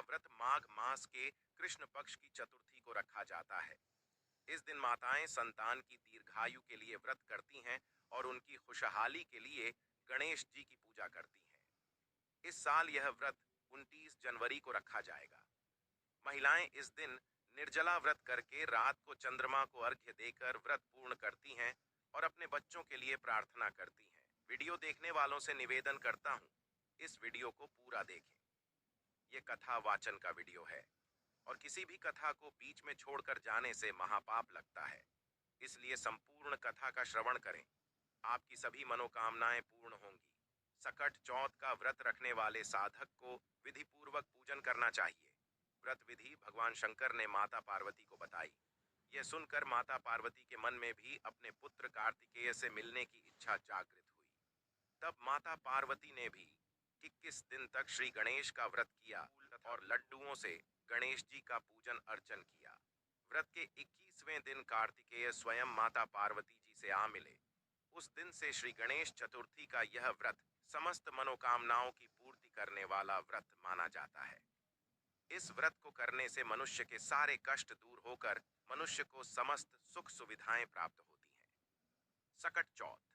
व्रत माघ मास के कृष्ण पक्ष की चतुर्थी को रखा जाता है। इस दिन माताएं संतान की दीर्घायु के लिए व्रत करती हैं और उनकी खुशहाली के लिए गणेश जी की पूजा करती हैं। इस साल यह व्रत 29 जनवरी को रखा जाएगा। महिलाएं इस दिन निर्जला व्रत करके रात को चंद्रमा को अर्घ्य देकर व्रत पूर्ण करती हैं और अपने बच्चों के लिए प्रार्थना करती हैं। वीडियो देखने वालों से निवेदन करता हूं, इस वीडियो को पूरा देखें। ये कथा वाचन का वीडियो है और किसी भी कथा को बीच में छोड़कर जाने से महापाप लगता है, इसलिए संपूर्ण कथा का श्रवण करें। आपकी सभी मनोकामनाएं पूर्ण होंगी। सकट चौथ का व्रत रखने वाले साधक को विधि पूर्वक पूजन करना चाहिए। व्रत विधि भगवान शंकर ने माता पार्वती को बताई। यह सुनकर माता पार्वती के मन में भी अपने पुत्र कार्तिकेय से मिलने की इच्छा जागृत हुई। तब माता पार्वती ने भी 21 दिन तक श्री गणेश का व्रत किया और लड्डुओं से गणेश जी का पूजन अर्चन किया। व्रत के 21वें दिन कार्तिकेय स्वयं माता पार्वती जी से आ मिले। उस दिन से श्री गणेश चतुर्थी का यह व्रत समस्त मनोकामनाओं की पूर्ति करने वाला व्रत माना जाता है। इस व्रत को करने से मनुष्य के सारे कष्ट दूर होकर मनुष्य को समस्त सुख सुविधाएं प्राप्त होती हैं। सकट चौथ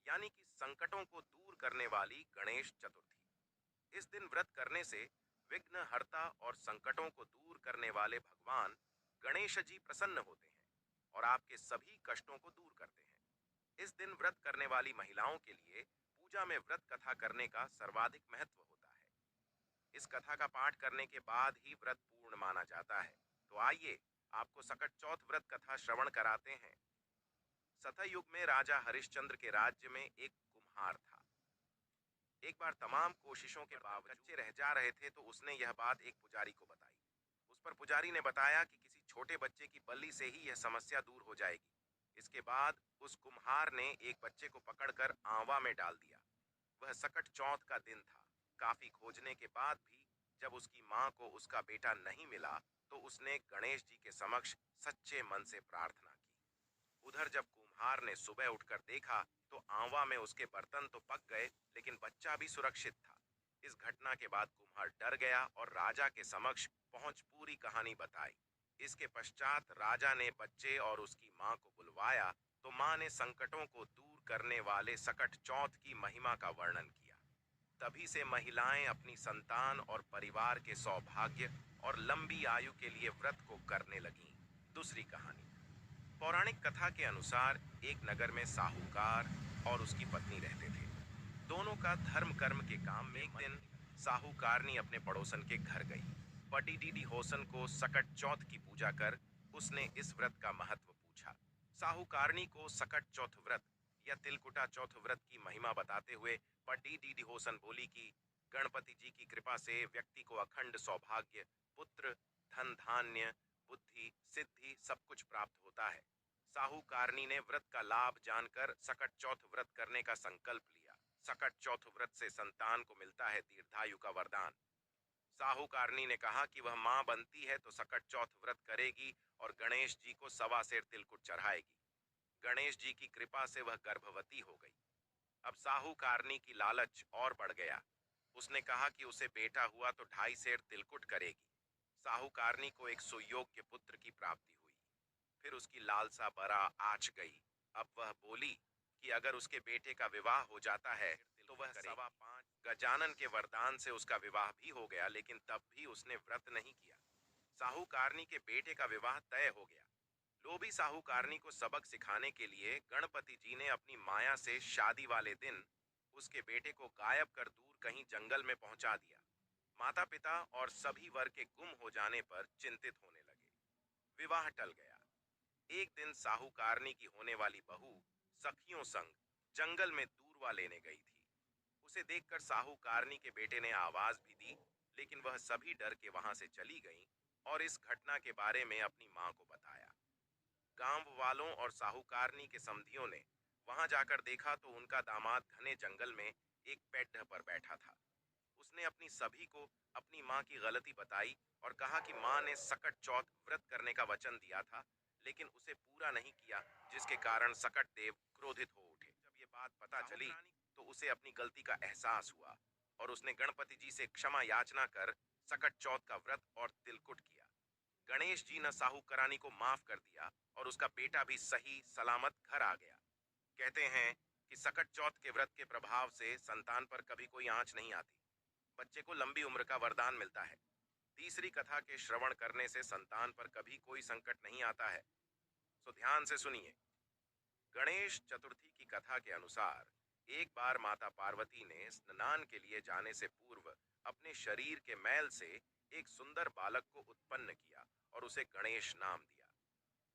यानी कि संकटों को दूर करने वाली गणेश चतुर्थी। इस दिन व्रत करने से विघ्न हर्ता और संकटों को दूर करने वाले भगवान गणेश जी प्रसन्न होते हैं और आपके सभी कष्टों को दूर करते हैं। इस दिन व्रत करने वाली महिलाओं के लिए पूजा में व्रत कथा करने का सर्वाधिक महत्व होता है। इस कथा का पाठ करने के बाद ही व्रत पूर्ण माना जाता है। तो आइए आपको सकट चौथ व्रत कथा श्रवण कराते हैं। सतयुग में राजा हरिश्चंद्र के राज्य में एक कुम्हार था। एक बार तमाम कोशिशों के बावजूद कच्चे रह जा रहे थे तो उसने यह बात एक पुजारी को बताई। उस पर पुजारी ने बताया कि किसी छोटे बच्चे की बलि से ही यह समस्या दूर हो जाएगी। इसके बाद उस कुम्हार ने एक बच्चे को पकड़कर आंवा में डाल दिया। वह सकट चौथ का दिन था। काफी खोजने के बाद भी जब उसकी मां को उसका बेटा नहीं मिला तो उसने गणेश जी के समक्ष सच्चे मन से प्रार्थना की। उधर जब कुम्हार ने सुबह उठकर देखा तो आंवा में उसके बर्तन तो पक गए लेकिन बच्चा भी सुरक्षित था। इस घटना के बाद कुम्हार डर गया और राजा के समक्ष पहुंच पूरी कहानी बताई। इसके पश्चात राजा ने बच्चे और उसकी मां को बुलवाया तो मां ने संकटों को दूर करने वाले सकट चौथ की महिमा का वर्णन किया। तभी से महिलाएं अपनी संतान और परिवार के सौभाग्य और लंबी आयु के लिए व्रत को करने लगीं। दूसरी कहानी। पौराणिक कथा के अनुसार एक नगर में साहूकार और उसकी पत्नी रहते थे। दोनों का धर्म कर्म के काम में एक दिन साहूकारनी अपने पड़ोसन के घर गई। पटी डीडी होसन को सकट चौथ की पूजा कर उसने इस व्रत का महत्व पूछा। साहूकारनी को सकट चौथ व्रत या तिलकुटा चौथ व्रत की महिमा बताते हुए पटी डीडी होसन बोली कि गणपति जी की कृपा से व्यक्ति को अखंड सौभाग्य, पुत्र, धन धान्य, बुद्धि, सिद्धि सब कुछ प्राप्त होता है। साहूकारनी ने व्रत का लाभ जानकर सकट चौथ व्रत करने का संकल्प लिया। सकट चौथ व्रत से संतान को मिलता है दीर्घायु का वरदान। साहूकारनी ने कहा कि वह मां बनती है तो सकट चौथ व्रत करेगी और गणेश जी को 1.25 सेर तिलकुट चढ़ाएगी। गणेश जी की कृपा से वह गर्भवती हो गई। अब साहूकारनी की लालच और बढ़ गया। उसने कहा कि उसे बेटा हुआ तो 2.5 सेर तिलकुट करेगी। साहूकारनी को एक सुयोग्य पुत्र की प्राप्ति हुई। फिर उसकी लालसा बड़ा आँच गई। अब वह बोली कि अगर उसके बेटे का विवाह हो जाता है तो वह 5.25 गजानन के वरदान से उसका विवाह भी हो गया, लेकिन तब भी उसने व्रत नहीं किया। साहूकारनी के बेटे का विवाह तय हो गया। लोभी साहूकारनी को सबक सिखाने के लिए गणपति जी ने अपनी माया से शादी वाले दिन उसके बेटे को गायब कर दूर कहीं जंगल में पहुंचा दिया। माता पिता और सभी वर के गुम हो जाने पर चिंतित होने लगे। विवाह टल गया। एक दिन साहूकारनी की होने वाली बहू सखियों संग जंगल में दूरवा लेने गई थी। उसे देखकर साहूकारनी के बेटे ने आवाज भी दी, लेकिन वह सभी डर के वहां से चली गईं और इस घटना के बारे में अपनी मां को बताया। गांव वालों और साहूकारनी के समधियों ने वहां जाकर देखा तो उनका दामाद घने जंगल में एक पेड़ पर बैठा था। उसने अपनी सभी को अपनी मां की गलती बताई और कहा कि मां ने सकट चौथ व्रत करने का वचन दिया था लेकिन उसे पूरा नहीं किया, जिसके कारण सकट देव क्रोधित हो उठे। जब ये बात पता चली तो उसे अपनी गलती का एहसास हुआ और उसने गणपति जी से क्षमा याचना कर सकट चौथ का व्रत और तिलकुट किया। गणेश जी ने साहूकरानी को माफ कर दिया और उसका बेटा भी सही सलामत घर आ गया। कहते हैं कि सकट चौथ के व्रत के प्रभाव से संतान पर कभी कोई आंच नहीं आती, बच्चे को लंबी उम्र का वरदान मिलता है। तीसरी कथा के श्रवण करने से संतान पर कभी कोई संकट नहीं आता है। सो ध्यान से सुनिए। गणेश चतुर्थी की कथा के अनुसार एक बार माता पार्वती ने स्नान के लिए जाने से पूर्व अपने शरीर के मैल से एक सुंदर बालक को उत्पन्न किया और उसे गणेश नाम दिया।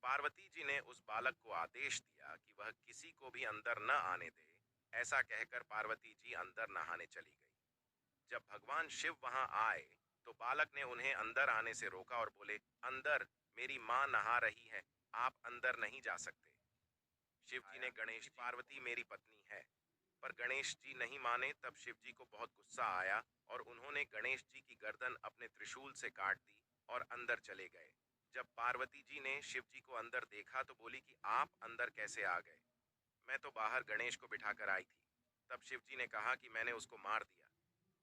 पार्वती जी ने उस बालक को आदेश दिया कि वह किसी को भी अंदर न आने दे। ऐसा कहकर पार्वती जी अंदर नहाने चली गई। जब भगवान शिव वहां आए तो बालक ने उन्हें अंदर आने से रोका और बोले, अंदर मेरी माँ नहा रही है, आप अंदर नहीं जा सकते। शिव जी ने गणेश, पार्वती मेरी पत्नी है, पर गणेश जी नहीं माने। तब शिव जी को बहुत गुस्सा आया और उन्होंने गणेश जी की गर्दन अपने त्रिशूल से काट दी और अंदर चले गए। जब पार्वती जी ने शिव जी को अंदर देखा तो बोली कि आप अंदर कैसे आ गए? मैं तो बाहर गणेश को बिठाकर आई थी। तब शिव जी ने कहा कि मैंने उसको मार दिया।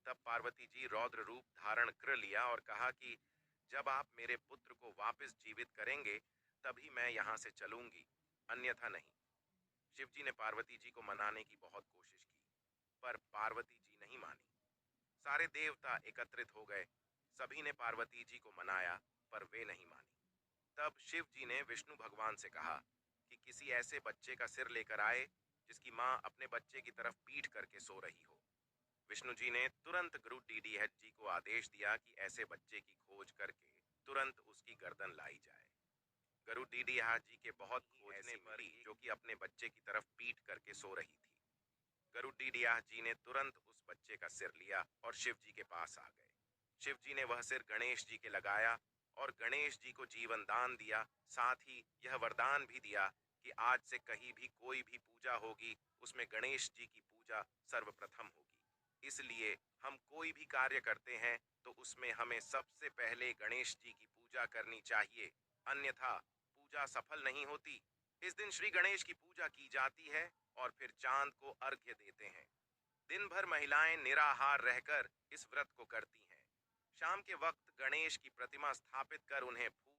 तब पार्वती जी रौद्र रूप धारण कर लिया और कहा कि जब आप मेरे पुत्र को वापस जीवित करेंगे तभी मैं यहाँ से चलूंगी, अन्यथा नहीं। शिव जी ने पार्वती जी को मनाने की बहुत कोशिश की, पर पार्वती जी नहीं मानी। सारे देवता एकत्रित हो गए, सभी ने पार्वती जी को मनाया, पर वे नहीं मानी। तब शिव जी ने विष्णु भगवान से कहा कि किसी ऐसे बच्चे का सिर लेकर आए जिसकी माँ अपने बच्चे की तरफ पीठ करके सो रही हो। विष्णु जी ने तुरंत गुरु डीडीएच जी को आदेश दिया कि ऐसे बच्चे की खोज करके तुरंत उसकी गर्दन लाई जाए। गुरु डीडीएच जी के बहुत खोजने पर जो कि अपने बच्चे की तरफ पीठ करके सो रही थी। गुरु डीडीएच जी ने तुरंत उस बच्चे का सिर लिया और शिव जी के पास आ गए। शिव जी ने वह सिर गणेश जी के लगाया और गणेश जी को जीवन दान दिया। साथ ही यह वरदान भी दिया कि आज से कहीं भी कोई भी पूजा होगी उसमें गणेश जी की पूजा सर्वप्रथम होगी। इसलिए हम कोई भी कार्य करते हैं तो उसमें हमें सबसे पहले गणेश जी की पूजा करनी चाहिए, अन्यथा पूजा सफल नहीं होती। इस दिन श्री गणेश की पूजा की जाती है और फिर चांद को अर्घ्य देते हैं। दिन भर महिलाएं निराहार रहकर इस व्रत को करती हैं। शाम के वक्त गणेश की प्रतिमा स्थापित कर उन्हें